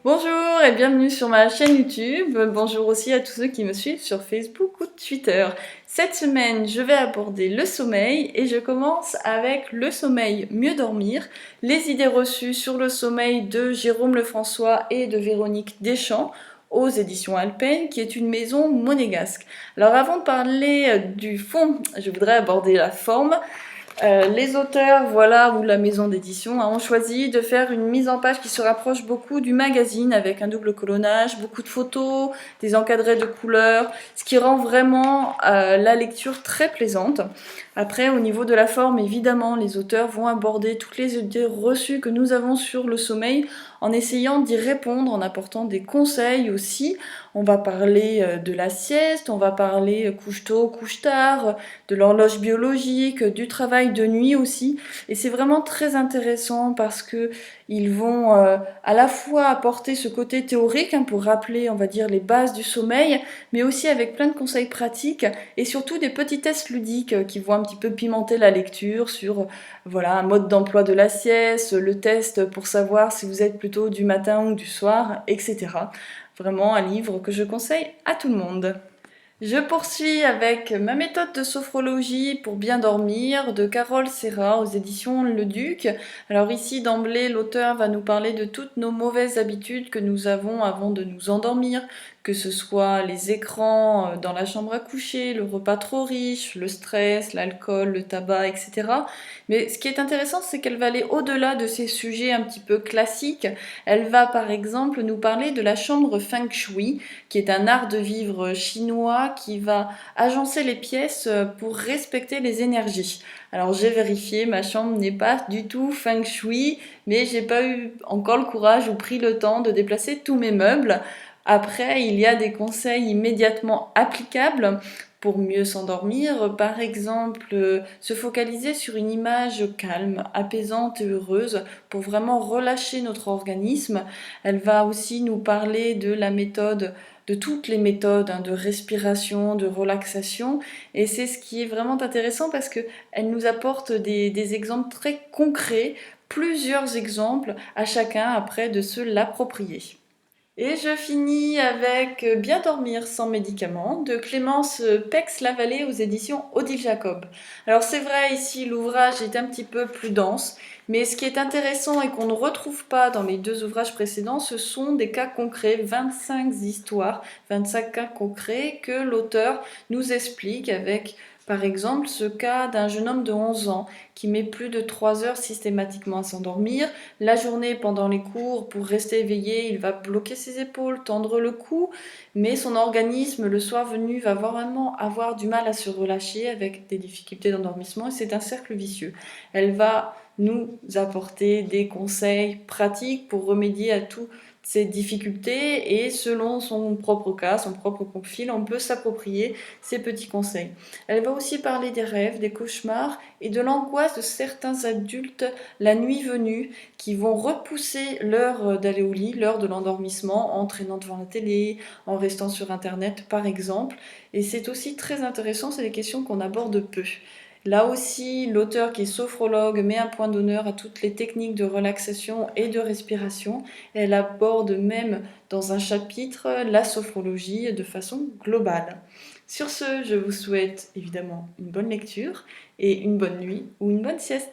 Bonjour et bienvenue sur ma chaîne YouTube. Bonjour aussi à tous ceux qui me suivent sur Facebook ou Twitter. Cette semaine, je vais aborder le sommeil et je commence avec le sommeil, mieux dormir, les idées reçues sur le sommeil de Jérôme Lefrançois et de Véronique Deschamps aux éditions Alpen, qui est une maison monégasque. Alors avant de parler du fond, je voudrais aborder la forme. Les auteurs, voilà, ou la maison d'édition ont choisi de faire une mise en page qui se rapproche beaucoup du magazine avec un double colonnage, beaucoup de photos, des encadrés de couleurs, ce qui rend vraiment la lecture très plaisante. Après, au niveau de la forme, évidemment, les auteurs vont aborder toutes les idées reçues que nous avons sur le sommeil en essayant d'y répondre, en apportant des conseils aussi. On va parler de la sieste, on va parler couche tôt, couche tard, de l'horloge biologique, du travail de nuit aussi. Et c'est vraiment très intéressant parce que ils vont à la fois apporter ce côté théorique pour rappeler, on va dire, les bases du sommeil, mais aussi avec plein de conseils pratiques et surtout des petits tests ludiques qui vont un petit peu pimenter la lecture sur voilà, un mode d'emploi de la sieste, le test pour savoir si vous êtes plutôt du matin ou du soir, etc. Vraiment un livre que je conseille à tout le monde. Je poursuis avec ma méthode de sophrologie pour bien dormir de Carole Serra aux éditions Le Duc. Alors ici d'emblée l'auteur va nous parler de toutes nos mauvaises habitudes que nous avons avant de nous endormir, que ce soit les écrans dans la chambre à coucher, le repas trop riche, le stress, l'alcool, le tabac, etc. Mais ce qui est intéressant, c'est qu'elle va aller au-delà de ces sujets un petit peu classiques. Elle va par exemple nous parler de la chambre Feng Shui, qui est un art de vivre chinois qui va agencer les pièces pour respecter les énergies. Alors j'ai vérifié, ma chambre n'est pas du tout Feng Shui, mais j'ai pas eu encore le courage ou pris le temps de déplacer tous mes meubles. Après, il y a des conseils immédiatement applicables pour mieux s'endormir. Par exemple, se focaliser sur une image calme, apaisante et heureuse pour vraiment relâcher notre organisme. Elle va aussi nous parler de la méthode de toutes les méthodes de respiration, de relaxation. Et c'est ce qui est vraiment intéressant parce qu'elle nous apporte des exemples très concrets, plusieurs exemples à chacun après de se l'approprier. Et je finis avec Bien dormir sans médicaments de Clémence Pex-Lavallée aux éditions Odile Jacob. Alors c'est vrai, ici l'ouvrage est un petit peu plus dense, mais ce qui est intéressant et qu'on ne retrouve pas dans les deux ouvrages précédents, ce sont des cas concrets, 25 histoires, 25 cas concrets que l'auteur nous explique avec par exemple ce cas d'un jeune homme de 11 ans qui met plus de 3 heures systématiquement à s'endormir. La journée pendant les cours, pour rester éveillé, il va bloquer ses épaules, tendre le cou, mais son organisme, le soir venu, va vraiment avoir du mal à se relâcher avec des difficultés d'endormissement et c'est un cercle vicieux. Elle va nous apporter des conseils pratiques pour remédier à toutes ces difficultés et selon son propre cas, son propre profil, on peut s'approprier ces petits conseils. Elle va aussi parler des rêves, des cauchemars et de l'angoisse de certains adultes la nuit venue qui vont repousser l'heure d'aller au lit, l'heure de l'endormissement en traînant devant la télé, en restant sur internet par exemple. Et c'est aussi très intéressant, c'est des questions qu'on aborde peu. Là aussi, l'auteur qui est sophrologue met un point d'honneur à toutes les techniques de relaxation et de respiration. Elle aborde même dans un chapitre la sophrologie de façon globale. Sur ce, je vous souhaite évidemment une bonne lecture et une bonne nuit ou une bonne sieste.